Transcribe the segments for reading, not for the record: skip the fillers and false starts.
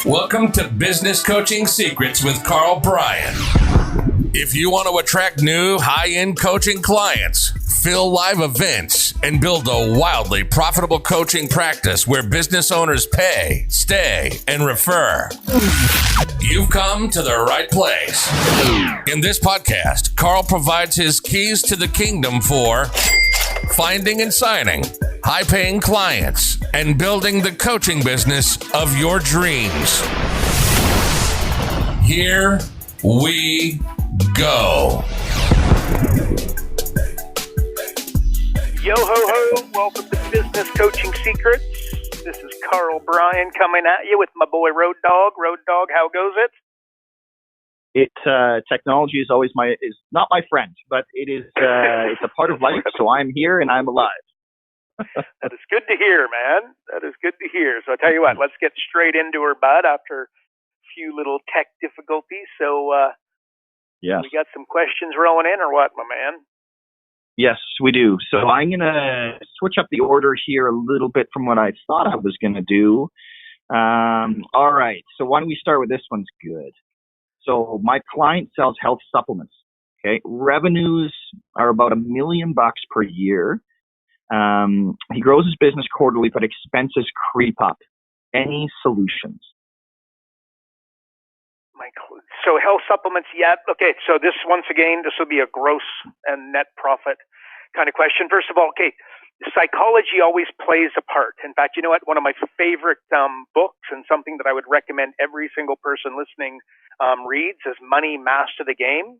Welcome to Business Coaching Secrets with Karl Bryan. If you want to attract new high-end coaching clients, fill live events, and build a wildly profitable coaching practice where business owners pay, stay, and refer, you've come to the right place. In this podcast, Karl provides his keys to the kingdom for finding and signing high-paying clients and building the coaching business of your dreams. Here we go. Yo ho ho, welcome to Business Coaching Secrets. This is Karl Bryan coming at you with my boy Road Dog. Road Dog, how goes it? Technology is always not my friend, but it is it's a part of life, so I'm here and I'm alive. That is good to hear, man. That is good to hear. So I tell you what, let's get straight into her, bud, after a few little tech difficulties. So yes. We got some questions rolling in or what, my man? Yes, we do. So I'm going to switch up the order here a little bit from what I thought I was going to do. All right. So why don't we start with this one's good. So my client sells health supplements. Okay. Revenues are about $1 million per year. He grows his business quarterly, but expenses creep up. Any solutions? So health supplements, yeah. Okay, so this, once again, this will be a gross and net profit kind of question. First of all, okay, psychology always plays a part. In fact, you know what? One of my favorite books and something that I would recommend every single person listening reads is Money Master the Game.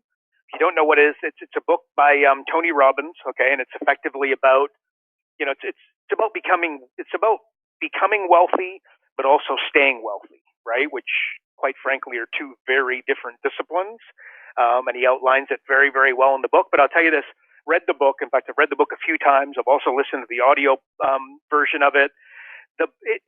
If you don't know what it is, it's a book by Tony Robbins, okay, and it's effectively about, it's about becoming wealthy, but also staying wealthy, right? Which, quite frankly, are two very different disciplines. And he outlines it very, very well in the book. But I'll tell you this, read the book. In fact, I've read the book a few times. I've also listened to the audio version of it.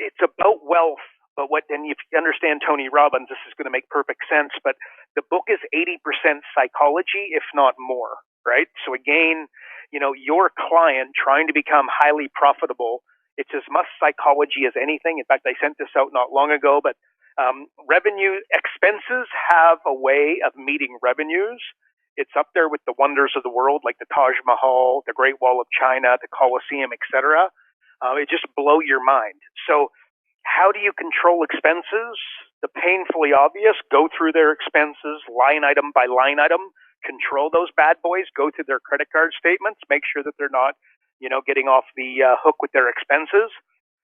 It's about wealth, but then if you understand Tony Robbins, this is going to make perfect sense. But the book is 80% psychology, if not more, right? So again, your client trying to become highly profitable, it's as much psychology as anything. In fact, I sent this out not long ago, but revenue expenses have a way of meeting revenues. It's up there with the wonders of the world, like the Taj Mahal, the Great Wall of China, the Colosseum, etc. It just blow your mind. So how do you control expenses? The painfully obvious, go through their expenses line item by line item, control those bad boys, go through their credit card statements, make sure that they're not, getting off the hook with their expenses.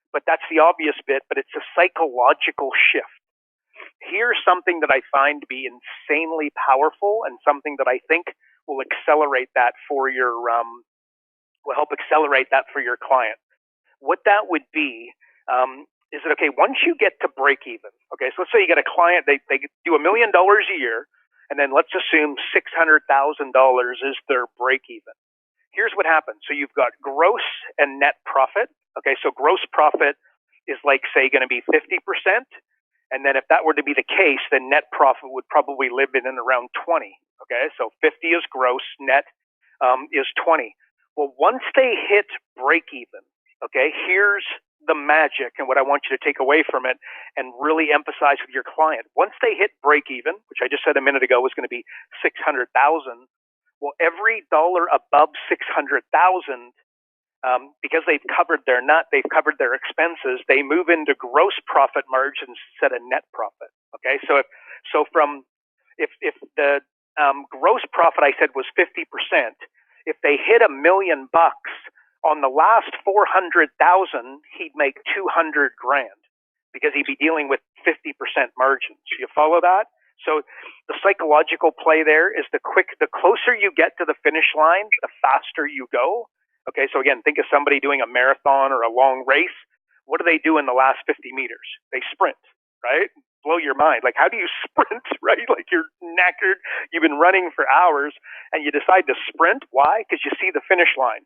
But that's the obvious bit, but it's a psychological shift. Here's something that I find to be insanely powerful and something that I think will accelerate that for your, will help accelerate that for your client. What that would be, is that, okay, once you get to break even, okay, so let's say you get a client, they do $1 million a year, and then let's assume $600,000 is their break even. Here's what happens. So you've got gross and net profit. Okay, so gross profit is like, say, going to be 50%. And then if that were to be the case, then net profit would probably live in and around 20. Okay, so 50 is gross, net is 20. Well, once they hit break even, okay, here's the magic and what I want you to take away from it and really emphasize with your client. Once they hit break even, which I just said a minute ago was going to be $600,000, well, every dollar above $600,000, because they've covered their nut, they've covered their expenses, they move into gross profit margins instead of net profit. Okay, so if the gross profit I said was 50%, if they hit $1 million on the last 400,000, he'd make 200 grand because he'd be dealing with 50% margins. You follow that? So the psychological play there is the closer you get to the finish line, the faster you go. Okay, so again, think of somebody doing a marathon or a long race. What do they do in the last 50 meters? They sprint, right? Blow your mind. Like, how do you sprint, right? Like, you're knackered, you've been running for hours, and you decide to sprint. Why? Because you see the finish line.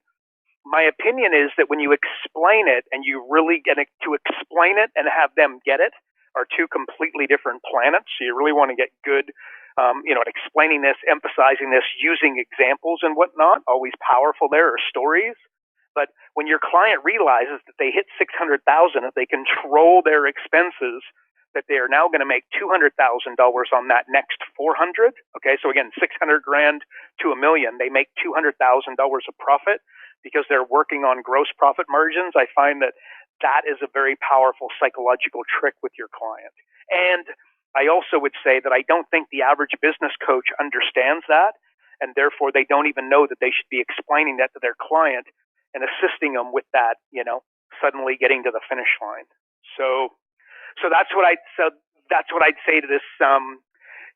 My opinion is that when you explain it and you really get it, to explain it and have them get it are two completely different planets. So you really want to get good at explaining this, emphasizing this, using examples and whatnot, always powerful there, or stories. But when your client realizes that they hit 600,000, if they control their expenses, that they are now going to make $200,000 on that next 400. Okay, so again, 600 grand to $1 million, they make $200,000 of profit because they're working on gross profit margins. I find that that is a very powerful psychological trick with your client. And I also would say that I don't think the average business coach understands that, and therefore they don't even know that they should be explaining that to their client and assisting them with that, suddenly getting to the finish line. So that's what I'd say to this.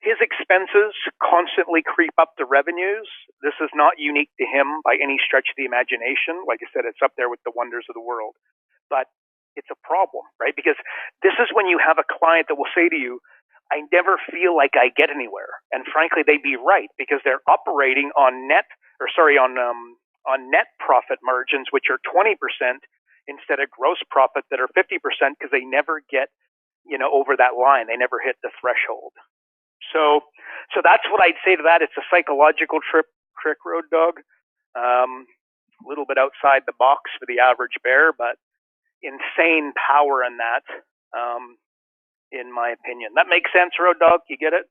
His expenses constantly creep up the revenues. This is not unique to him by any stretch of the imagination. Like I said, it's up there with the wonders of the world. But it's a problem, right? Because this is when you have a client that will say to you, I never feel like I get anywhere. And frankly, they'd be right, because they're operating on net profit margins, which are 20% instead of gross profit that are 50%, because they never get, over that line. They never hit the threshold. So that's what I'd say to that. It's a psychological trick, Road Dog. A little bit outside the box for the average bear, but insane power in that, in my opinion. That makes sense, Road Dog? You get it?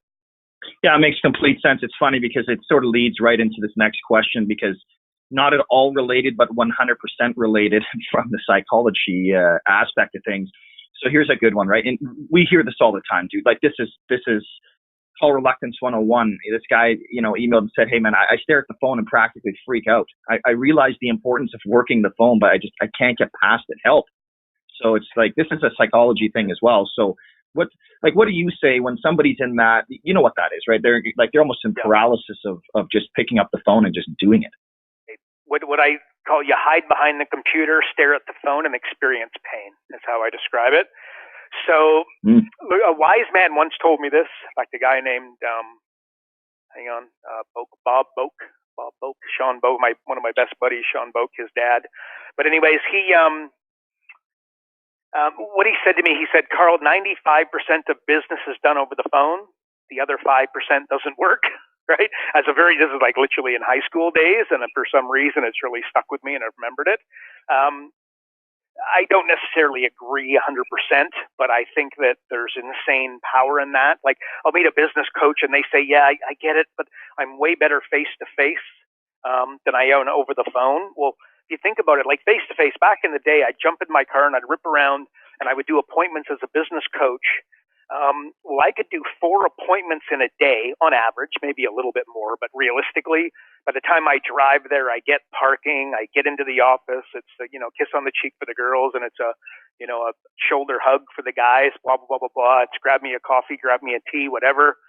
Yeah, it makes complete sense. It's funny because it sort of leads right into this next question, because not at all related, but 100% related from the psychology aspect of things. So here's a good one, right? And we hear this all the time, dude. Like this is call reluctance 101. This guy, emailed and said, hey man, I stare at the phone and practically freak out. I realize the importance of working the phone, but I can't get past it. Help. So it's like, this is a psychology thing as well. So what do you say when somebody's in that, you know what that is, right? They're almost in paralysis of just picking up the phone and just doing it. What I call, you hide behind the computer, stare at the phone, and experience pain. That's how I describe it. So a wise man once told me this, like the guy named, Bob Boak, Sean Boak, one of my best buddies, Sean Boak, his dad. But anyways, he, what he said to me, he said, Carl, 95% of business is done over the phone. The other 5% doesn't work, right? This is like literally in high school days. And for some reason, it's really stuck with me and I've remembered it. I don't necessarily agree 100%, but I think that there's insane power in that. Like, I'll meet a business coach and they say, yeah, I get it, but I'm way better face-to-face than I am over the phone. Well, if you think about it, like face-to-face, back in the day, I'd jump in my car and I'd rip around and I would do appointments as a business coach. I could do 4 appointments in a day on average, maybe a little bit more, but realistically, by the time I drive there, I get parking, I get into the office, it's a, kiss on the cheek for the girls, and it's a shoulder hug for the guys, blah, blah, blah, blah, blah. It's grab me a coffee, grab me a tea, whatever.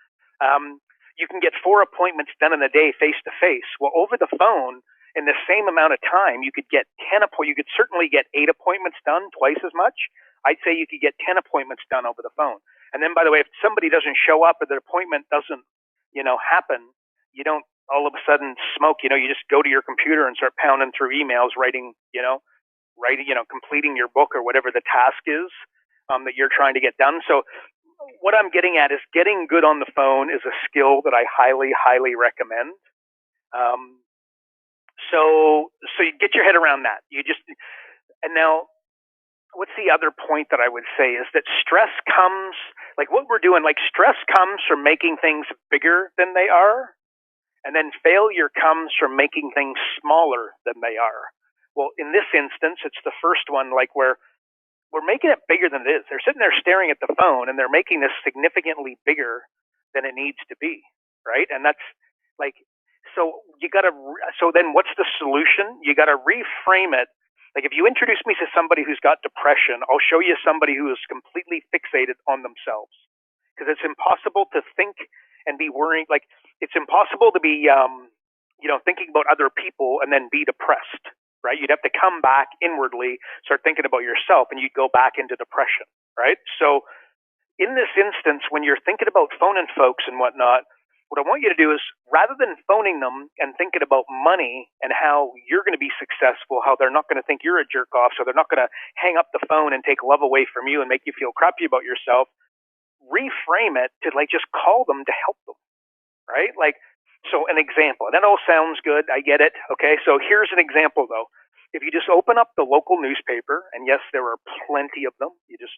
You can get 4 appointments done in a day face to face. Well, over the phone, in the same amount of time, you could get 10 appointments. You could certainly get 8 appointments done, twice as much. I'd say you could get 10 appointments done over the phone. And then, by the way, if somebody doesn't show up or the appointment doesn't, happen, you don't all of a sudden smoke. You just go to your computer and start pounding through emails, writing, completing your book or whatever the task is that you're trying to get done. So what I'm getting at is getting good on the phone is a skill that I highly, highly recommend. So you get your head around that. And now, what's the other point that I would say is that stress comes, like what we're doing, like stress comes from making things bigger than they are, and then failure comes from making things smaller than they are. Well, in this instance, it's the first one, like where we're making it bigger than it is. They're sitting there staring at the phone, and they're making this significantly bigger than it needs to be, right? And that's like, so then what's the solution? You got to reframe it. Like if you introduce me to somebody who's got depression, I'll show you somebody who is completely fixated on themselves, because it's impossible to think and be worrying. Like it's impossible to be, thinking about other people and then be depressed, right? You'd have to come back inwardly, start thinking about yourself, and you'd go back into depression, right? So in this instance, when you're thinking about phoning folks and whatnot, what I want you to do is, rather than phoning them and thinking about money and how you're going to be successful, how they're not going to think you're a jerk off, so they're not going to hang up the phone and take love away from you and make you feel crappy about yourself, reframe it to like just call them to help them, right? Like, so an example, and that all sounds good, I get it, okay? So here's an example though. If you just open up the local newspaper, and yes, there are plenty of them, you just,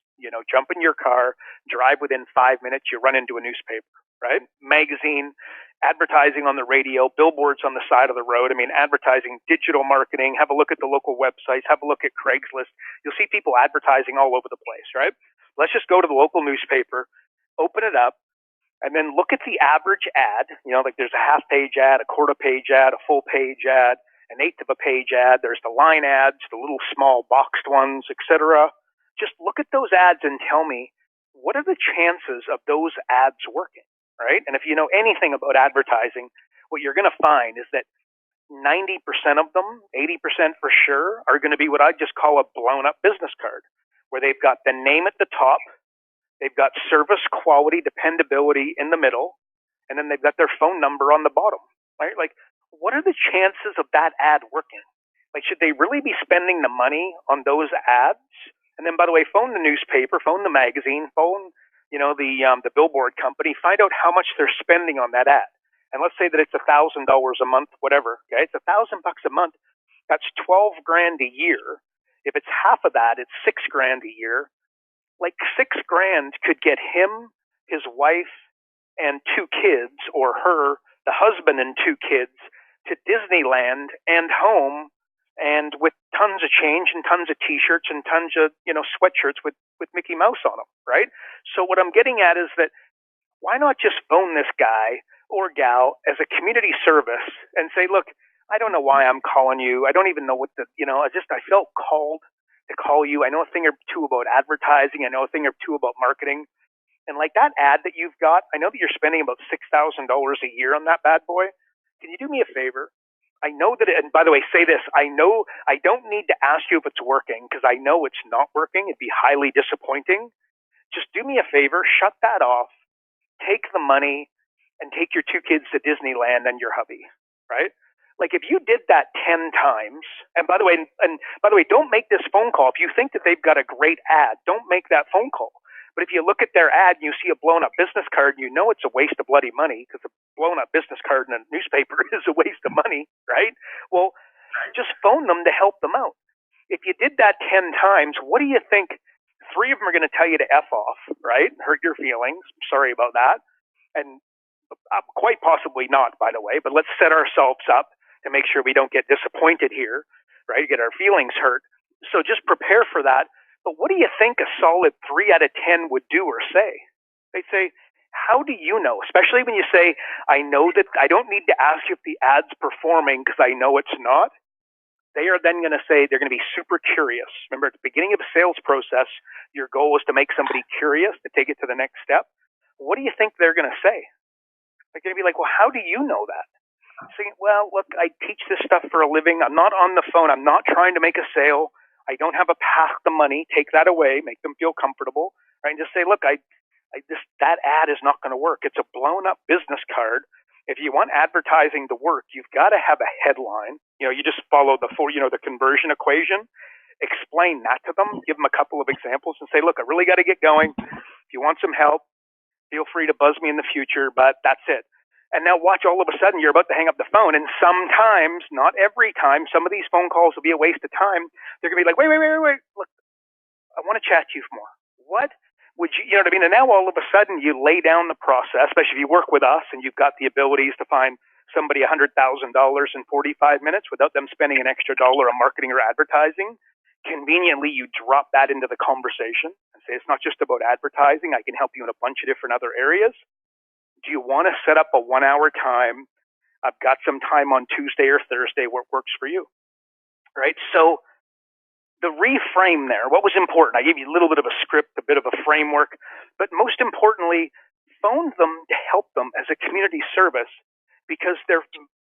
jump in your car, drive within 5 minutes, you run into a newspaper, right? Magazine, advertising on the radio, billboards on the side of the road. I mean, advertising, digital marketing, have a look at the local websites, have a look at Craigslist. You'll see people advertising all over the place, right? Let's just go to the local newspaper, open it up, and then look at the average ad. You know, like there's a half-page ad, a quarter-page ad, a full-page ad, an eighth of a page ad. There's the line ads, the little small boxed ones, etc. Just look at those ads and tell me, what are the chances of those ads working, right? And if you know anything about advertising, what you're going to find is that 90% of them, 80% for sure, are going to be what I just call a blown-up business card, where they've got the name at the top, they've got service, quality, dependability in the middle, and then they've got their phone number on the bottom, right? Like, what are the chances of that ad working? Like, should they really be spending the money on those ads? And then, by the way, phone the newspaper, phone the magazine, phone, you know, the billboard company, find out how much they're spending on that ad. And let's say that it's $1,000 a month, whatever. Okay, it's $1,000 a month. That's $12,000 a year. If it's half of that, it's $6,000 a year. Like $6,000 could get him, his wife, and 2 kids, or her, the husband and 2 kids, to Disneyland and home, and with tons of change and tons of T-shirts and tons of, you know, sweatshirts with Mickey Mouse on them, right? So what I'm getting at is that why not just phone this guy or gal as a community service and say, look, I don't know why I'm calling you. I don't even know what I felt called to call you. I know a thing or two about advertising. I know a thing or two about marketing. And like that ad that you've got, I know that you're spending about $6,000 a year on that bad boy. Can you do me a favor? I know that, and by the way, say this, I know I don't need to ask you if it's working because I know it's not working. It'd be highly disappointing. Just do me a favor, shut that off, take the money, and take your 2 kids to Disneyland and your hubby, right? Like if you did that 10 times, and by the way, don't make this phone call. If you think that they've got a great ad, don't make that phone call. But if you look at their ad and you see a blown-up business card, you know it's a waste of bloody money because a blown-up business card in a newspaper is a waste of money, right? Well, just phone them to help them out. If you did that 10 times, what do you think? 3 of them are going to tell you to F off, right? Hurt your feelings. Sorry about that. And quite possibly not, by the way, but let's set ourselves up to make sure we don't get disappointed here, right? Get our feelings hurt. So just prepare for that. But what do you think a solid 3 out of 10 would do or say? They'd say, how do you know? Especially when you say, I know that I don't need to ask you if the ad's performing because I know it's not. They are then going to say they're going to be super curious. Remember, at the beginning of a sales process, your goal is to make somebody curious, to take it to the next step. What do you think they're going to say? They're going to be like, well, how do you know that? Saying, well, look, I teach this stuff for a living. I'm not on the phone. I'm not trying to make a sale. I don't have a path to money. Take that away. Make them feel comfortable. Right? And just say, look, that ad is not going to work. It's a blown-up business card. If you want advertising to work, you've got to have a headline. You know, you just follow the conversion equation. Explain that to them. Give them a couple of examples and say, look, I really got to get going. If you want some help, feel free to buzz me in the future, but that's it. And now watch, all of a sudden you're about to hang up the phone. And sometimes, not every time, some of these phone calls will be a waste of time. They're going to be like, wait. Look, I want to chat to you more. What would you know what I mean? And now all of a sudden you lay down the process, especially if you work with us and you've got the abilities to find somebody $100,000 in 45 minutes without them spending an extra dollar on marketing or advertising. Conveniently, you drop that into the conversation and say, it's not just about advertising. I can help you in a bunch of different other areas. Do you want to set up a 1-hour time? I've got some time on Tuesday or Thursday where it works for you, right? So the reframe there, what was important? I gave you a little bit of a script, a bit of a framework, but most importantly, phone them to help them as a community service because they're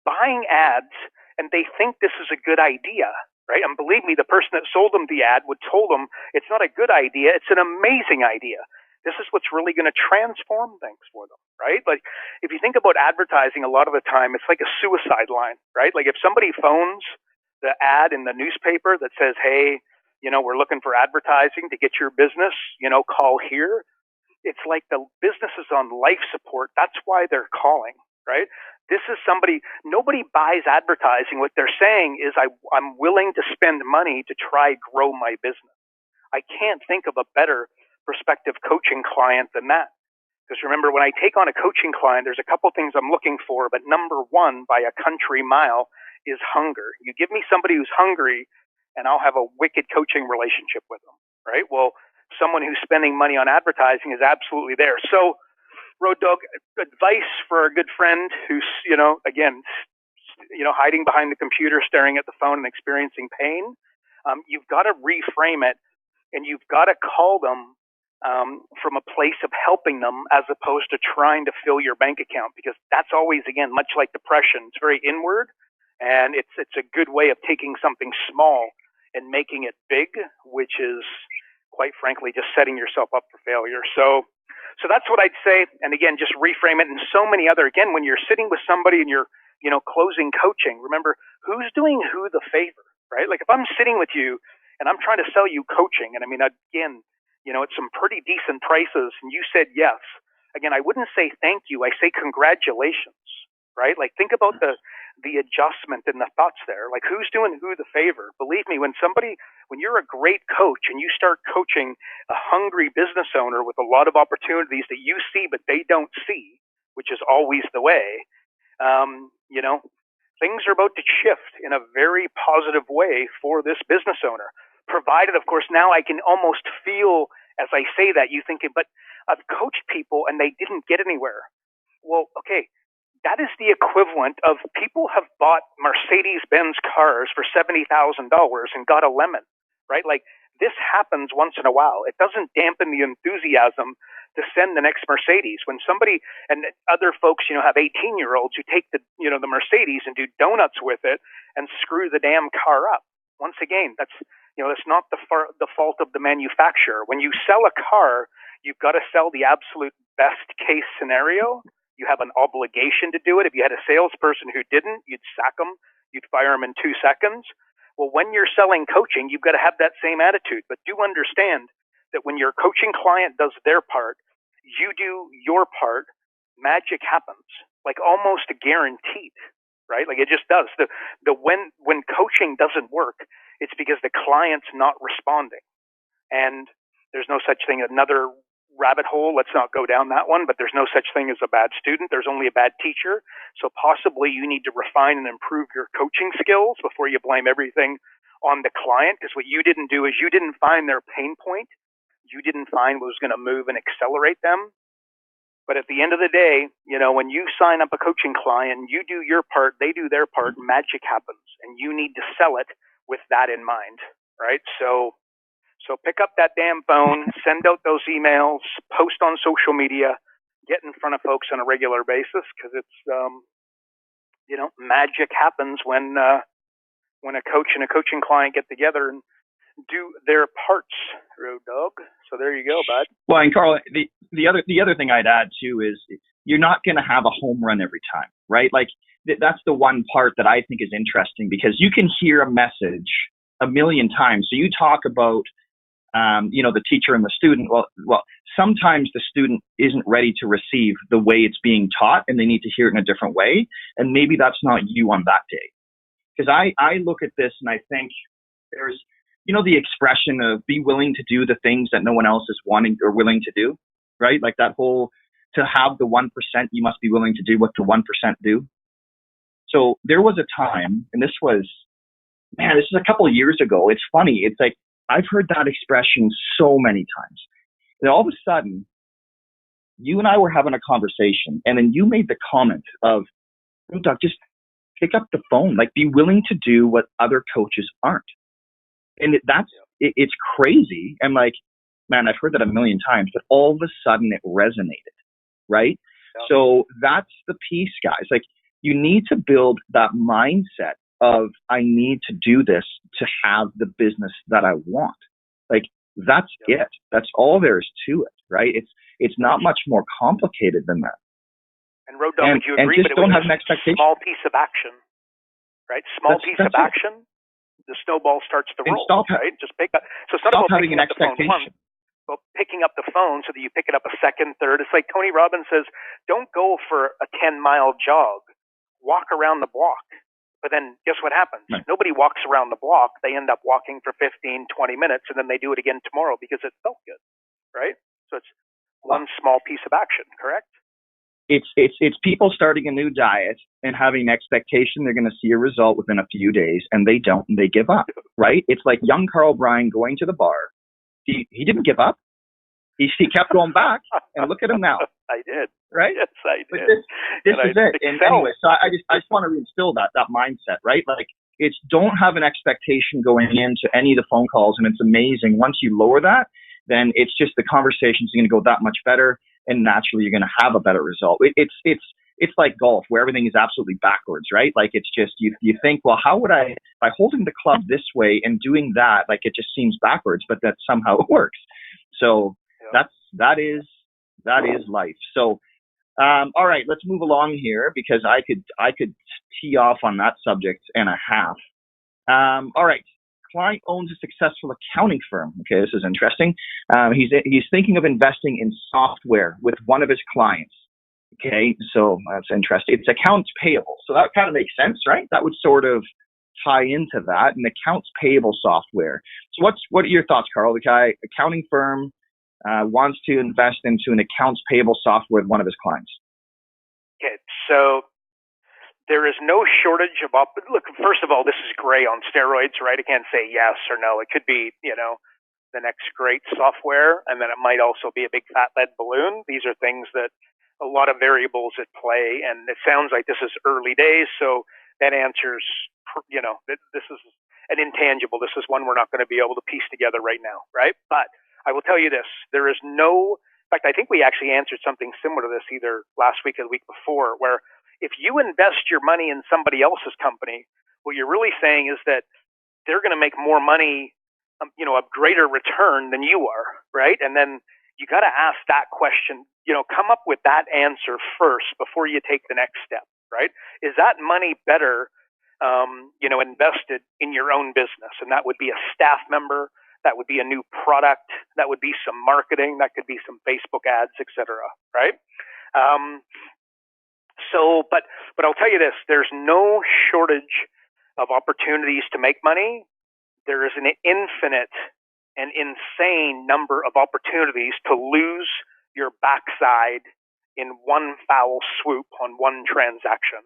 buying ads and they think this is a good idea, right? And believe me, the person that sold them the ad would told them it's not a good idea, it's an amazing idea. This is what's really going to transform things for them, right? Like if you think about advertising, a lot of the time it's like a suicide line, right? Like if somebody phones the ad in the newspaper that says, hey, you know, we're looking for advertising to get your business, you know, call here. It's like the business is on life support. That's why they're calling, right? This is nobody buys advertising. What they're saying is I'm willing to spend money to try grow my business. I can't think of a better prospective coaching client than that. Because remember, when I take on a coaching client, there's a couple things I'm looking for, but number one, by a country mile, is hunger. You give me somebody who's hungry, and I'll have a wicked coaching relationship with them, right? Well, someone who's spending money on advertising is absolutely there. So, Road Dog, advice for a good friend who's, again, hiding behind the computer, staring at the phone and experiencing pain, you've got to reframe it, and you've got to call them from a place of helping them as opposed to trying to fill your bank account, because that's always, again, much like depression. It's very inward, and it's a good way of taking something small and making it big, which is, quite frankly, just setting yourself up for failure. So that's what I'd say. And again, just reframe it. And so many other, again, when you're sitting with somebody and you're, closing coaching, remember who's doing who the favor, right? Like if I'm sitting with you and I'm trying to sell you coaching, and I mean, again, it's some pretty decent prices, and you said yes. Again, I wouldn't say thank you. I say congratulations, right? Like think about the adjustment and the thoughts there. Like who's doing who the favor? Believe me, when you're a great coach and you start coaching a hungry business owner with a lot of opportunities that you see but they don't see, which is always the way, things are about to shift in a very positive way for this business owner. Provided, of course, now I can almost feel as I say that, you thinking, but I've coached people and they didn't get anywhere. Well, okay, that is the equivalent of people have bought Mercedes-Benz cars for $70,000 and got a lemon, right? Like this happens once in a while. It doesn't dampen the enthusiasm to send the next Mercedes. When somebody and other folks, have 18-year-olds who take the Mercedes and do donuts with it and screw the damn car up. Once again, that's not the fault of the manufacturer. When you sell a car, you've got to sell the absolute best case scenario. You have an obligation to do it. If you had a salesperson who didn't, you'd sack them. You'd fire them in 2 seconds. Well, when you're selling coaching, you've got to have that same attitude. But do understand that when your coaching client does their part, you do your part, magic happens, like almost guaranteed, right? Like it just does. When coaching doesn't work, it's because the client's not responding. And there's no such thing, another rabbit hole, let's not go down that one, but there's no such thing as a bad student. There's only a bad teacher. So possibly you need to refine and improve your coaching skills before you blame everything on the client, because what you didn't do is you didn't find their pain point. You didn't find what was going to move and accelerate them. But at the end of the day, when you sign up a coaching client, you do your part, they do their part, magic happens. And you need to sell it with that in mind, right? So pick up that damn phone, send out those emails, post on social media, get in front of folks on a regular basis, because it's, magic happens when a coach and a coaching client get together and do their parts, Road Dog. So there you go, bud. Well, and Carl, the other thing I'd add too is you're not going to have a home run every time, right? Like that's the one part that I think is interesting, because you can hear a message a million times. So you talk about, the teacher and the student. Well, sometimes the student isn't ready to receive the way it's being taught, and they need to hear it in a different way. And maybe that's not you on that day. Because I look at this and I think there's, the expression of be willing to do the things that no one else is wanting or willing to do, right? Like that whole, to have the 1%, you must be willing to do what the 1% do. So there was a time, and this is a couple of years ago. It's funny. It's like, I've heard that expression so many times. And all of a sudden, you and I were having a conversation, and then you made the comment of, oh, Doug, just pick up the phone. Like, be willing to do what other coaches aren't. And it's crazy. I'm like, man, I've heard that a million times, but all of a sudden it resonated, right? Yeah. So that's the piece, guys. Like, you need to build that mindset of, I need to do this to have the business that I want. Like, that's it. That's all there is to it, right? It's not much more complicated than that. And Road Dog, would you agree? And just don't have an expectation. Small piece of action, right? Small piece of action. The snowball starts to roll, right? Just pick up. So it's not about having an expectation. But picking up the phone so that you pick it up a second, third. It's like Tony Robbins says, don't go for a 10-mile jog. Walk around the block. But then guess what happens? Right. Nobody walks around the block. They end up walking for 15, 20 minutes, and then they do it again tomorrow because it felt good, right? So it's small piece of action, correct? It's people starting a new diet and having an expectation they're going to see a result within a few days, and they don't, and they give up, right? It's like young Karl Bryan going to the bar. He didn't give up. He kept going back, and look at him now. I did. Right? Yes, I did. But this is it. And anyway, so I just want to reinstill that mindset, right? Like, it's don't have an expectation going into any of the phone calls, and it's amazing. Once you lower that, then it's just the conversation's going to go that much better, and naturally you're going to have a better result. It's like golf, where everything is absolutely backwards, right? Like, it's just you think, well, how would I, by holding the club this way and doing that, like, it just seems backwards, but that somehow it works. So that is life. So all right, let's move along here, because I could tee off on that subject and a half. All right. Client owns a successful accounting firm. Okay, this is interesting. He's thinking of investing in software with one of his clients. Okay, so that's interesting. It's accounts payable. So that kind of makes sense, right? That would sort of tie into that, an accounts payable software. So what are your thoughts, Karl? The guy, accounting firm, wants to invest into an accounts payable software with one of his clients. Okay, so there is no shortage of look, first of all, this is gray on steroids, right? I can't say yes or no. It could be, the next great software, and then it might also be a big fat lead balloon. These are things that a lot of variables at play, and it sounds like this is early days, so that answers, this is an intangible. This is one we're not going to be able to piece together right now, right? But I will tell you this, there is no, in fact, I think we actually answered something similar to this either last week or the week before, where if you invest your money in somebody else's company, what you're really saying is that they're going to make more money, a greater return than you are, right? And then you got to ask that question, come up with that answer first before you take the next step, right? Is that money better, invested in your own business? And that would be a staff member, that would be a new product, that would be some marketing, that could be some Facebook ads, etc., right? But I'll tell you this, there's no shortage of opportunities to make money. There is an infinite and insane number of opportunities to lose your backside in one foul swoop on one transaction.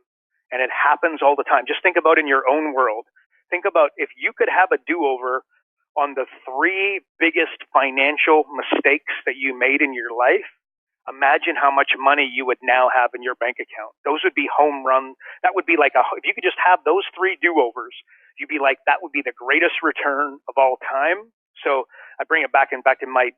And it happens all the time. Just think about in your own world. Think about if you could have a do-over on the 3 biggest financial mistakes that you made in your life. Imagine how much money you would now have in your bank account. Those would be home run. That would be like if you could just have those 3 do-overs, you'd be like, that would be the greatest return of all time. So I bring it back in my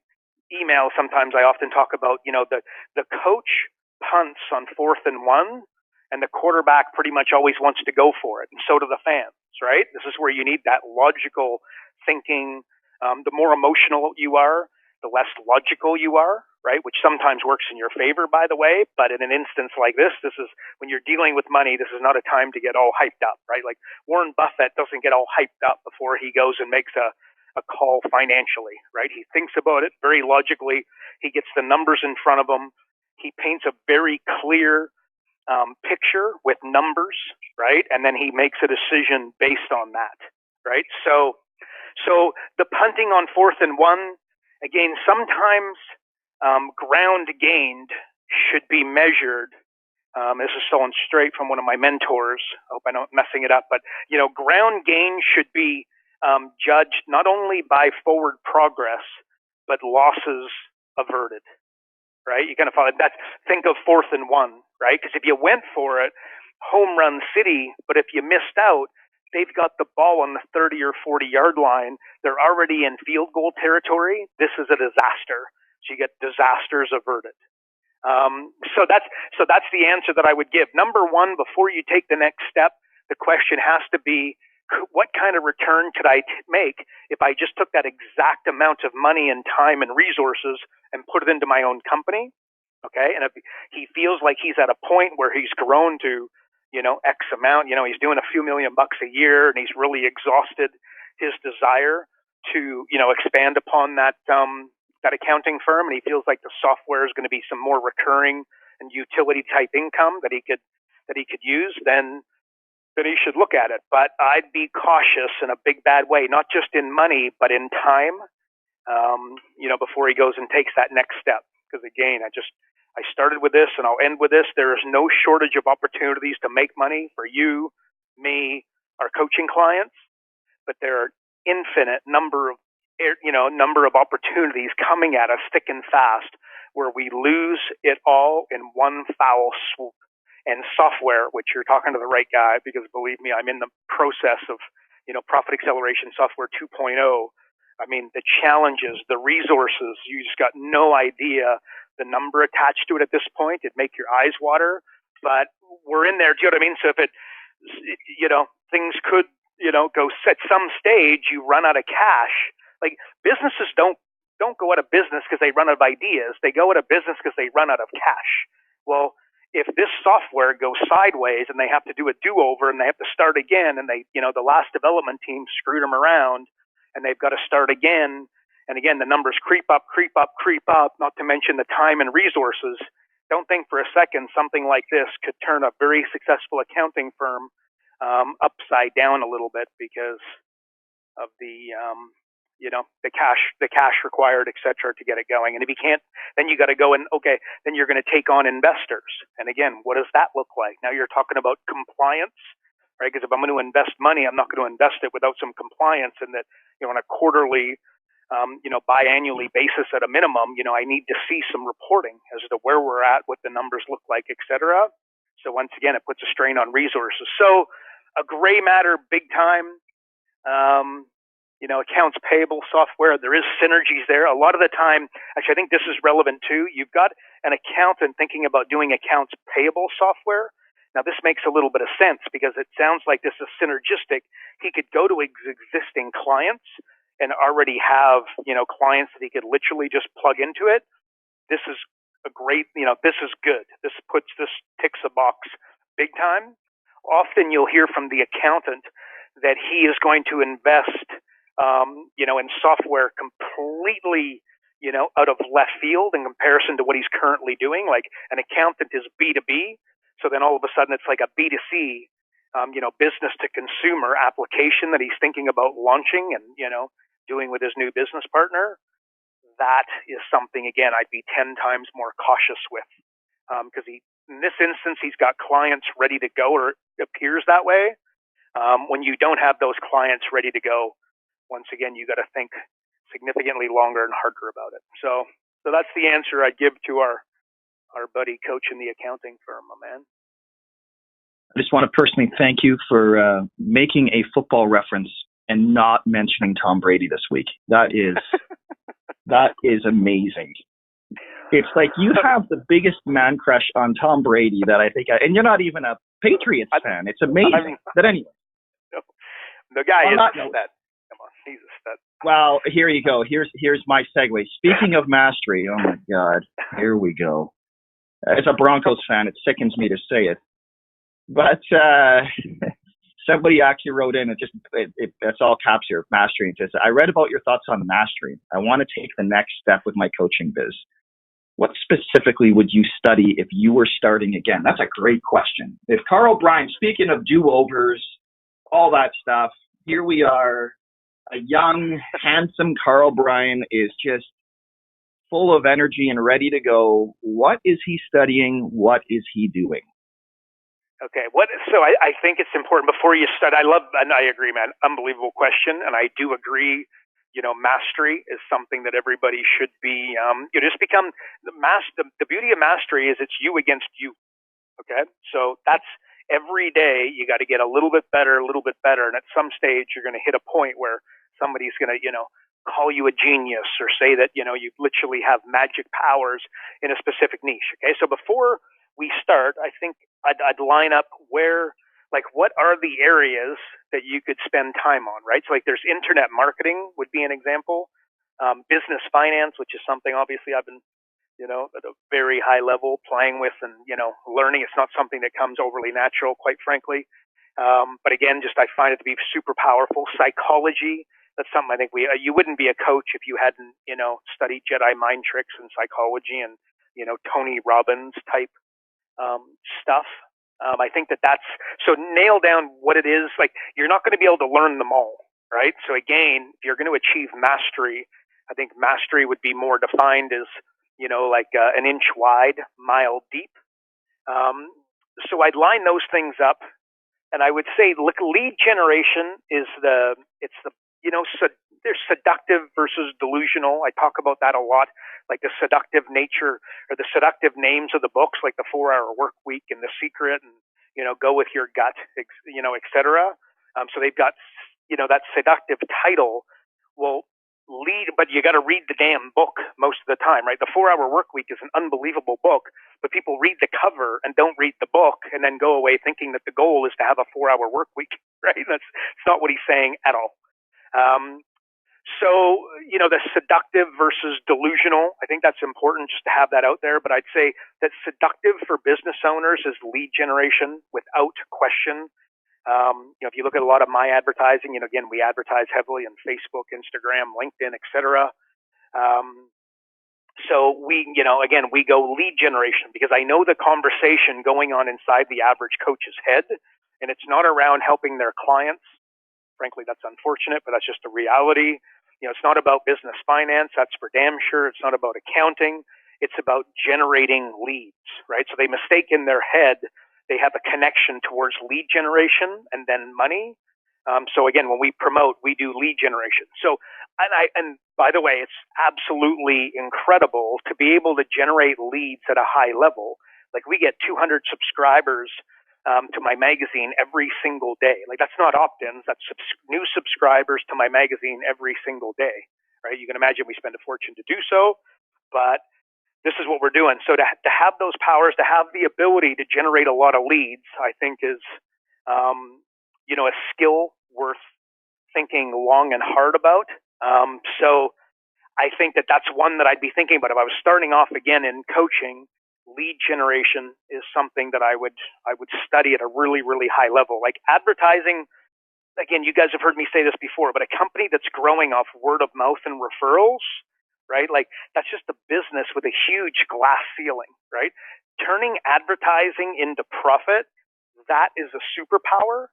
email. Sometimes I often talk about, the coach punts on 4th and 1, and the quarterback pretty much always wants to go for it. And so do the fans, right? This is where you need that logical thinking. The more emotional you are, the less logical you are, right? Which sometimes works in your favor, by the way. But in an instance like this is when you're dealing with money, this is not a time to get all hyped up, right? Like Warren Buffett doesn't get all hyped up before he goes and makes a call financially, right? He thinks about it very logically. He gets the numbers in front of him. He paints a very clear picture with numbers, right? And then he makes a decision based on that, right? So the punting on 4th and 1, again, sometimes ground gained should be measured. This is stolen straight from one of my mentors. I hope I'm not messing it up, but ground gain should be judged not only by forward progress, but losses averted. Right? You're going to follow that. Think of 4th and 1, right? Because if you went for it, home run city, but if you missed out, they've got the ball on the 30 or 40-yard line. They're already in field goal territory. This is a disaster. So you get disasters averted. So that's the answer that I would give. Number 1, before you take the next step, the question has to be, what kind of return could I make if I just took that exact amount of money and time and resources and put it into my own company? Okay. And if he feels like he's at a point where he's grown to, X amount, he's doing a few $1 million a year and he's really exhausted his desire to, expand upon that accounting firm. And he feels like the software is going to be some more recurring and utility type income that he could use, then he should look at it. But I'd be cautious in a big bad way, not just in money, but in time, before he goes and takes that next step. Because again, I started with this and I'll end with this. There is no shortage of opportunities to make money for you, me, our coaching clients, but there are infinite number of opportunities coming at us thick and fast where we lose it all in one foul swoop. And software, which you're talking to the right guy, because believe me, I'm in the process of, Profit Acceleration Software 2.0. I mean, the challenges, the resources, you just got no idea the number attached to it at this point. It'd make your eyes water, but we're in there. Do you know what I mean? So if things could, go at some stage, you run out of cash. Like businesses don't go out of business because they run out of ideas. They go out of business because they run out of cash. Well, if this software goes sideways and they have to do a do-over and they have to start again, and the last development team screwed them around and they've got to start again, and again, the numbers creep up, not to mention the time and resources. Don't think for a second something like this could turn a very successful accounting firm upside down a little bit because of the cash required, et cetera, to get it going. And if you can't, then you got to go and, then you're going to take on investors. And again, what does that look like? Now you're talking about compliance, right? Because if I'm going to invest money, I'm not going to invest it without some compliance, and that, on a quarterly, biannually basis at a minimum, I need to see some reporting as to where we're at, what the numbers look like, et cetera. So once again, it puts a strain on resources. So a gray matter big time. Accounts payable software, there is synergies there. A lot of the time, actually, I think this is relevant too. You've got an accountant thinking about doing accounts payable software. Now, this makes a little bit of sense because it sounds like this is synergistic. He could go to existing clients and already have, clients that he could literally just plug into it. This is a great, this is good. This ticks a box big time. Often you'll hear from the accountant that he is going to invest in software completely, out of left field in comparison to what he's currently doing. Like an accountant is B2B. So then all of a sudden it's like a B2C, business to consumer application that he's thinking about launching and, doing with his new business partner. That is something, again, I'd be 10 times more cautious with. Because in this instance, he's got clients ready to go, or it appears that way. When you don't have those clients ready to go, once again, you got to think significantly longer and harder about it. So that's the answer I'd give to our buddy coach in the accounting firm, my man. I just want to personally thank you for making a football reference and not mentioning Tom Brady this week. That is amazing. It's like you have the biggest man crush on Tom Brady that I think, and you're not even a Patriots fan. It's amazing. But anyway. The guy is a stud. Come on, he's a stud. Well, here you go. Here's my segue. Speaking of mastery, oh my God, here we go. As a Broncos fan, it sickens me to say it. But somebody actually wrote in, it's all caps here, mastery. It says, I read about your thoughts on mastery. I want to take the next step with my coaching biz. What specifically would you study if you were starting again? That's a great question. If Karl Bryan, speaking of do-overs, all that stuff, here we are, a young, handsome Karl Bryan is just full of energy and ready to go. What is he studying? What is he doing? Okay. So I think it's important before you start. And I agree, man. Unbelievable question. And I do agree, mastery is something that everybody should be, just become the beauty of mastery is it's you against you. Okay. So that's every day you got to get a little bit better. And at some stage you're going to hit a point where somebody's going to, call you a genius or say that, you literally have magic powers in a specific niche. Okay. So before we start, I think I'd line up what are the areas that you could spend time on, right? So there's internet marketing would be an example, business finance, which is something obviously I've been, at a very high level playing with and, learning. It's not something that comes overly natural, quite frankly. But again, I find it to be super powerful. Psychology, that's something I think you wouldn't be a coach if you hadn't, studied Jedi mind tricks and psychology and, Tony Robbins type stuff. I think that's so nail down what it is. You're not going to be able to learn them all, right? So again, if you're going to achieve mastery, I think mastery would be more defined as like an inch wide, mile deep. So I'd line those things up, and I would say lead generation is there's seductive versus delusional. I talk about that a lot, like the seductive nature or the seductive names of the books, like the 4-Hour Work Week and The Secret, and Go With Your Gut, etc. So they've got that seductive title. Well, lead, but you got to read the damn book most of the time, right? The 4-Hour Work Week is an unbelievable book, but people read the cover and don't read the book, and then go away thinking that the goal is to have a 4-hour work week, right? It's not what he's saying at all. So, the seductive versus delusional, I think that's important just to have that out there. But I'd say that seductive for business owners is lead generation without question. If you look at a lot of my advertising, again, we advertise heavily on Facebook, Instagram, LinkedIn, etc. So we go lead generation, because I know the conversation going on inside the average coach's head, and it's not around helping their clients. Frankly, that's unfortunate, but that's just a reality. It's not about business finance. That's for damn sure. It's not about accounting. It's about generating leads, right? So they mistake in their head, they have a connection towards lead generation and then money. So again, when we promote, we do lead generation. So, and by the way, it's absolutely incredible to be able to generate leads at a high level. Like, we get 200 subscribers to my magazine every single day. Like, that's not opt-ins, that's new subscribers to my magazine every single day, right? You can imagine we spend a fortune to do so, but this is what we're doing. So to have those powers, to have the ability to generate a lot of leads, I think is, a skill worth thinking long and hard about. So I think that that's one that I'd be thinking about. If I was starting off again in coaching, lead generation is something that I would study at a really, really high level. Like advertising, again, you guys have heard me say this before, but a company that's growing off word of mouth and referrals, right? Like, that's just a business with a huge glass ceiling, right? Turning advertising into profit, that is a superpower.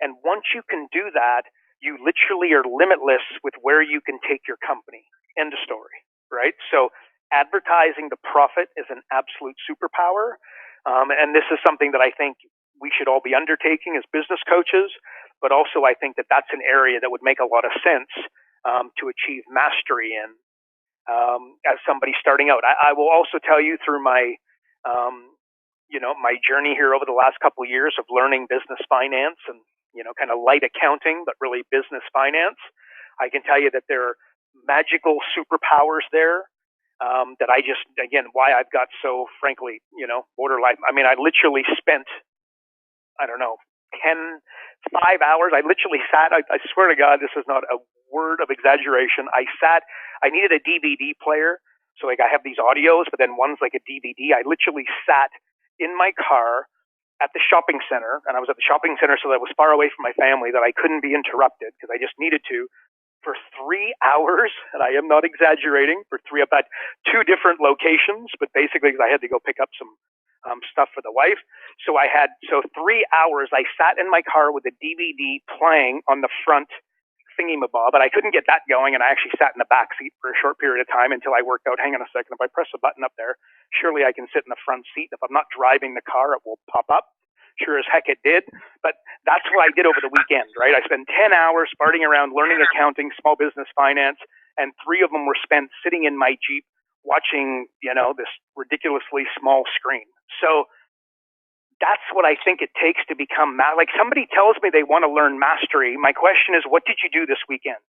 And once you can do that, you literally are limitless with where you can take your company. End of story, right? So advertising to profit is an absolute superpower. And this is something that I think we should all be undertaking as business coaches, but also I think that that's an area that would make a lot of sense to achieve mastery in as somebody starting out. I will also tell you, through my my journey here over the last couple of years of learning business finance and kind of light accounting, but really business finance, I can tell you that there are magical superpowers there that I just, again, why I've got so, frankly, borderline. I mean, I literally spent, 5 hours. I literally sat, I swear to God, this is not a word of exaggeration. I needed a DVD player. So like, I have these audios, but then one's like a DVD. I literally sat in my car at the shopping center, and I was at the shopping center so that I was far away from my family, that I couldn't be interrupted, because I just needed to, for 3 hours, and I am not exaggerating, I've had 2 different locations, but basically because I had to go pick up some stuff for the wife. So 3 hours I sat in my car with a DVD playing on the front thingy-mabob, but I couldn't get that going, and I actually sat in the back seat for a short period of time until I worked out, hang on a second, if I press a button up there, surely I can sit in the front seat. If I'm not driving the car, it will pop up. Sure as heck it did. But that's what I did over the weekend, right? I spent 10 hours farting around learning accounting, small business finance, and 3 of them were spent sitting in my Jeep watching, this ridiculously small screen. So that's what I think it takes to become, like, somebody tells me they want to learn mastery. My question is, what did you do this weekend?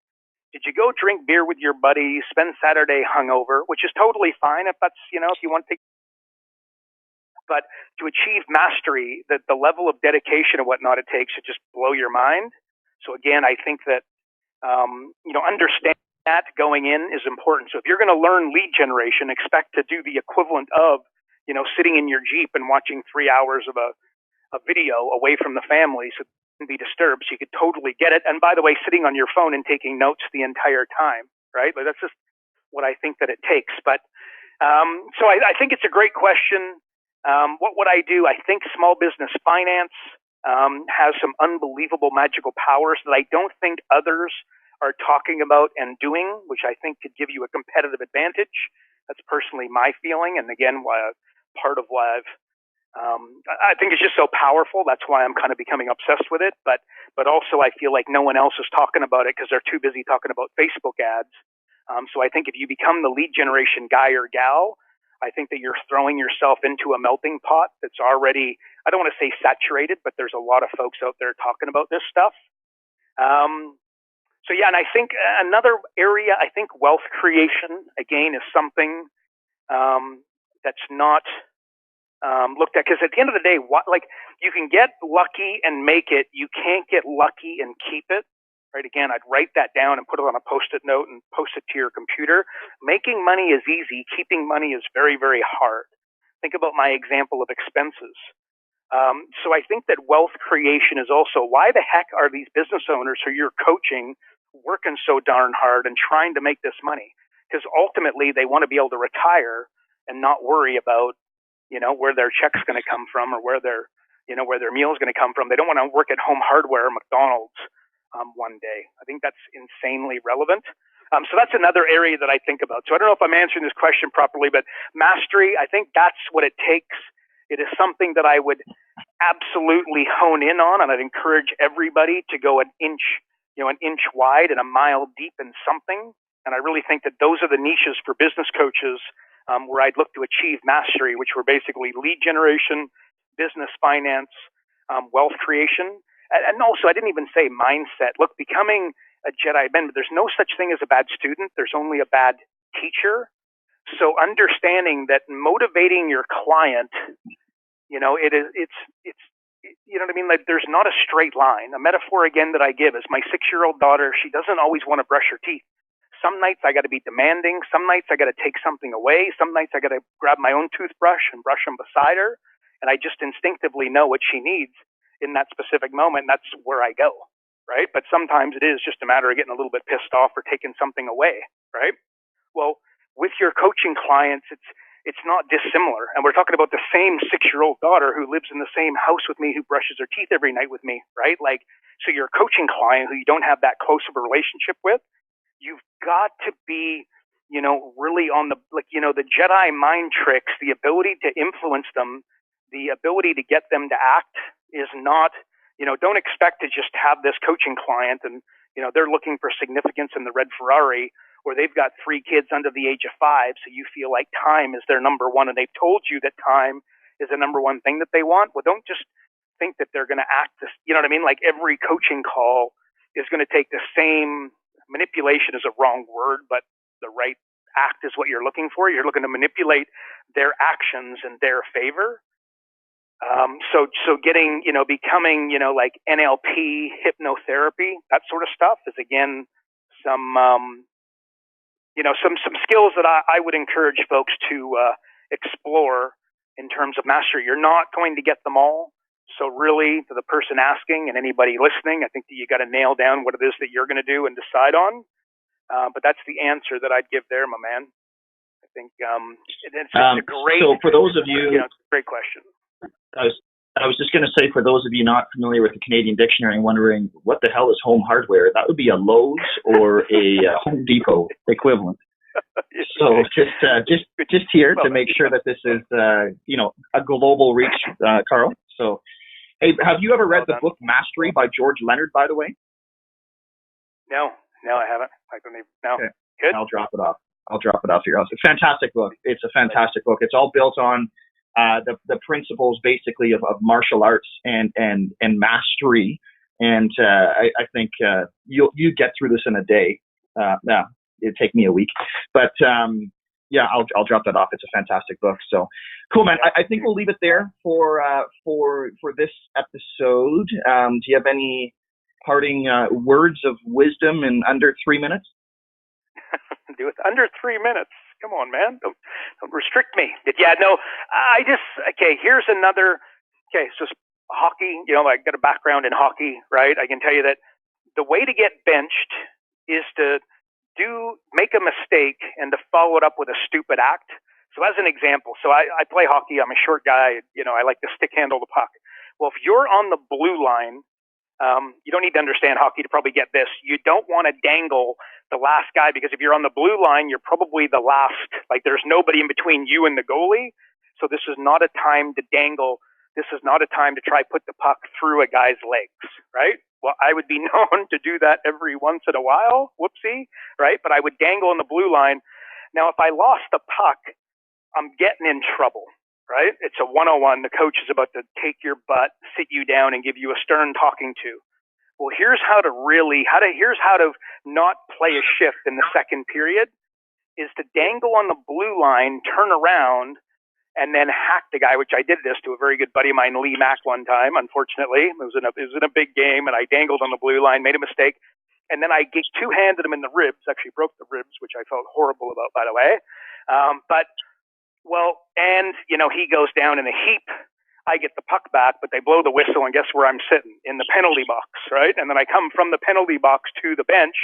Did you go drink beer with your buddies, spend Saturday hungover, which is totally fine if that's, if you want to take. But to achieve mastery, the level of dedication and whatnot it takes should just blow your mind. So again, I think that, understanding that going in is important. So if you're going to learn lead generation, expect to do the equivalent of, sitting in your Jeep and watching 3 hours of a video away from the family so you can be disturbed, so you could totally get it. And by the way, sitting on your phone and taking notes the entire time, right? But that's just what I think that it takes. But so I think it's a great question. What would I do? I think small business finance has some unbelievable magical powers that I don't think others are talking about and doing, which I think could give you a competitive advantage. That's personally my feeling. And again, part of why I think it's just so powerful. That's why I'm kind of becoming obsessed with it. But also I feel like no one else is talking about it because they're too busy talking about Facebook ads. So I think if you become the lead generation guy or gal, I think that you're throwing yourself into a melting pot that's already, I don't want to say saturated, but there's a lot of folks out there talking about this stuff. So yeah, and I think another area, I think wealth creation, again, is something that's not looked at, because at the end of the day, you can get lucky and make it, you can't get lucky and keep it. Right? Again, I'd write that down and put it on a Post-it note and post it to your computer. Making money is easy. Keeping money is very, very hard. Think about my example of expenses. So I think that wealth creation is also, why the heck are these business owners who you're coaching working so darn hard and trying to make this money? Because ultimately they want to be able to retire and not worry about, where their check's going to come from or where their meal is going to come from. They don't want to work at Home Hardware or McDonald's one day. I think that's insanely relevant. So that's another area that I think about. So I don't know if I'm answering this question properly, but mastery, I think that's what it takes. It is something that I would absolutely hone in on, and I'd encourage everybody to go an inch wide and a mile deep in something. And I really think that those are the niches for business coaches where I'd look to achieve mastery, which were basically lead generation, business finance, wealth creation. And also, I didn't even say mindset. Look, becoming a Jedi Ben, there's no such thing as a bad student. There's only a bad teacher. So understanding that motivating your client, it's you know what I mean? Like, there's not a straight line. A metaphor, again, that I give is my 6-year-old daughter. She doesn't always want to brush her teeth. Some nights I got to be demanding. Some nights I got to take something away. Some nights I got to grab my own toothbrush and brush them beside her. And I just instinctively know what she needs in that specific moment. And that's where I go, right? But sometimes it is just a matter of getting a little bit pissed off or taking something away, right? Well, with your coaching clients, it's not dissimilar. And we're talking about the same 6-year-old daughter who lives in the same house with me, who brushes her teeth every night with me, right? Like, so your coaching client who you don't have that close of a relationship with, you've got to be, really on the Jedi mind tricks, the ability to influence them, the ability to get them to act is not, don't expect to just have this coaching client and, they're looking for significance in the red Ferrari, or they've got 3 kids under the age of 5. So you feel like time is their number one, and they've told you that time is the number one thing that they want. Well, don't just think that they're going to act this, you know what I mean? Like, every coaching call is going to take the same. Manipulation is a wrong word, but the right act is what you're looking for. You're looking to manipulate their actions in their favor. So getting, becoming, like NLP, hypnotherapy, that sort of stuff is, again, some skills that I would encourage folks to explore in terms of mastery. You're not going to get them all. So really, to the person asking and anybody listening, I think that you got to nail down what it is that you're going to do and decide on. But that's the answer that I'd give there, my man. I think it's a great. So for those of you, it's a great question. I was just going to say, for those of you not familiar with the Canadian Dictionary and wondering what the hell is Home Hardware, that would be a Lowe's or a Home Depot equivalent. So just here to make sure that this is a global reach, Karl. So, hey, have you ever read the book Mastery by George Leonard, by the way? No, I haven't. I don't even. No. Okay. Good. I'll drop it off your house. It's a fantastic book. It's a fantastic book. It's all built on the principles, basically, of martial arts and mastery. And I think you get through this in a day. It'd take me a week, but I'll drop that off. It's a fantastic book. So cool, man. I think we'll leave it there for this episode. Do you have any parting words of wisdom in under 3 minutes? Do it under 3 minutes. Come on, man. Don't restrict me. Here's another. Okay, so hockey, I got a background in hockey, right? I can tell you that the way to get benched is to make a mistake and to follow it up with a stupid act. So as an example, I play hockey. I'm a short guy. I like to stick handle the puck. Well, if you're on the blue line, you don't need to understand hockey to probably get this. You don't want to dangle the last guy, because if you're on the blue line, you're probably the last. Like, there's nobody in between you and the goalie. So this is not a time to dangle. This is not a time to try put the puck through a guy's legs, right? Well, I would be known to do that every once in a while. Whoopsie, right? But I would dangle on the blue line. Now, if I lost the puck, I'm getting in trouble, right? It's a 101. The coach is about to take your butt, sit you down, and give you a stern talking to. Well, here's how to not play a shift in the second period, is to dangle on the blue line, turn around, and then hack the guy, which I did this to a very good buddy of mine, Lee Mack, one time. Unfortunately, it was in a big game, and I dangled on the blue line, made a mistake, and then I two-handed him in the ribs. Actually broke the ribs, which I felt horrible about, by the way. He goes down in a heap. I get the puck back, but they blow the whistle, and guess where I'm sitting? In the penalty box, right? And then I come from the penalty box to the bench,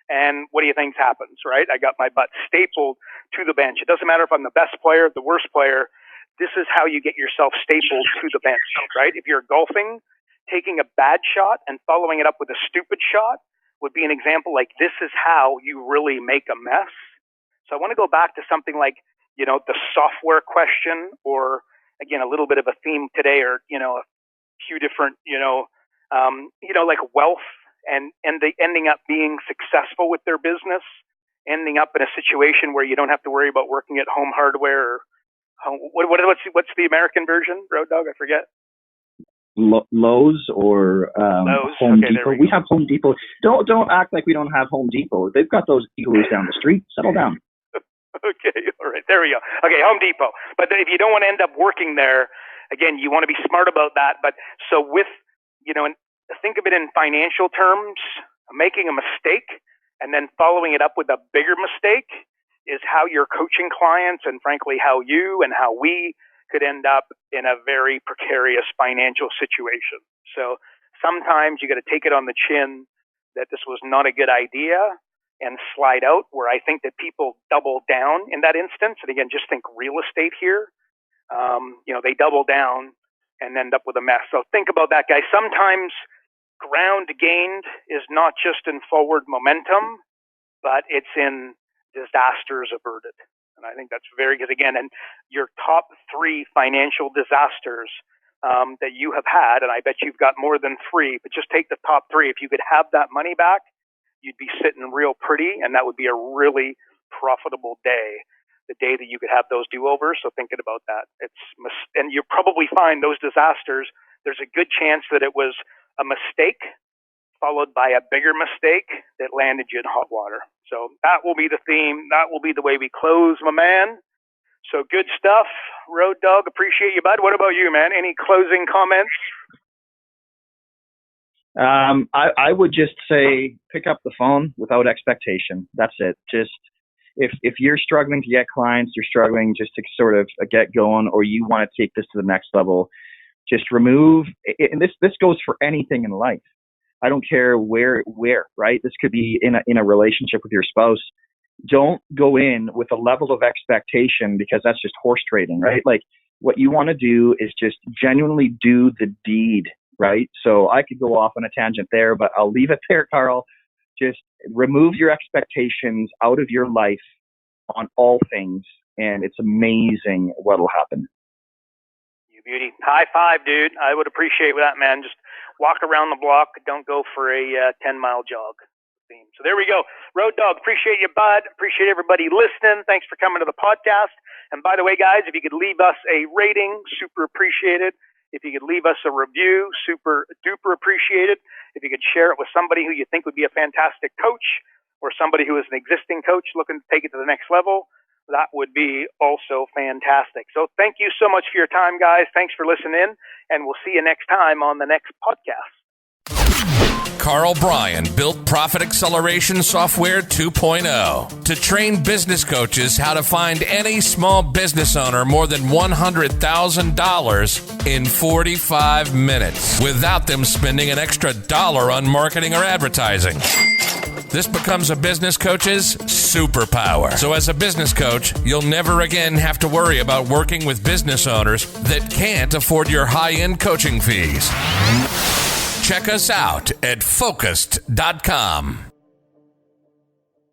and what do you think happens, right? I got my butt stapled to the bench. It doesn't matter if I'm the best player, the worst player. This is how you get yourself stapled to the bench, right? If you're golfing, taking a bad shot and following it up with a stupid shot would be an example. Like, this is how you really make a mess. So I want to go back to something like, the software question, or again, a little bit of a theme today, or, a few different, like wealth and they ending up being successful with their business, ending up in a situation where you don't have to worry about working at Home Hardware or what's the American version, Road Dog? I forget. Lowe's or Lowe's. Home Okay, Depot. We have Home Depot. Don't act like we don't have Home Depot. They've got those dealers down the street. Settle down. Okay, all right, there we go. Okay, Home Depot. But if you don't want to end up working there, again, you want to be smart about that. But so with, and think of it in financial terms, making a mistake and then following it up with a bigger mistake is how you're coaching clients, and frankly, how you and how we could end up in a very precarious financial situation. So sometimes you got to take it on the chin that this was not a good idea and slide out, where I think that people double down in that instance. And again, just think real estate here. They double down and end up with a mess. So think about that, guys. Sometimes ground gained is not just in forward momentum, but it's in disasters averted. And I think that's very good. Again, and your top 3 financial disasters that you have had, and I bet you've got more than 3, but just take the top 3. If you could have that money back, you'd be sitting real pretty, and that would be a really profitable day, the day that you could have those do-overs. So thinking about that, and you probably find those disasters, there's a good chance that it was a mistake followed by a bigger mistake that landed you in hot water. So that will be the theme. That will be the way we close, my man. So good stuff. Road Dog, appreciate you, bud. What about you, man? Any closing comments? I would just say pick up the phone without expectation. That's it. Just if you're struggling to get clients, you're struggling just to sort of get going, or you want to take this to the next level, just remove. And this goes for anything in life. I don't care where, right? This could be in a relationship with your spouse. Don't go in with a level of expectation, because that's just horse trading, right? Like, what you want to do is just genuinely do the deed. Right. So I could go off on a tangent there, but I'll leave it there, Karl. Just remove your expectations out of your life on all things, and it's amazing what'll happen. You beauty. High five, dude. I would appreciate that, man. Just walk around the block. Don't go for a 10-mile jog. So there we go. Road Dog, appreciate you, bud. Appreciate everybody listening. Thanks for coming to the podcast. And by the way, guys, if you could leave us a rating, super appreciated. If you could leave us a review, super duper appreciated. If you could share it with somebody who you think would be a fantastic coach, or somebody who is an existing coach looking to take it to the next level, that would be also fantastic. So thank you so much for your time, guys. Thanks for listening, and we'll see you next time on the next podcast. Karl Bryan built Profit Acceleration Software 2.0 to train business coaches how to find any small business owner more than $100,000 in 45 minutes without them spending an extra $1 on marketing or advertising. This becomes a business coach's superpower. So as a business coach, you'll never again have to worry about working with business owners that can't afford your high-end coaching fees. Check us out at Focused.com.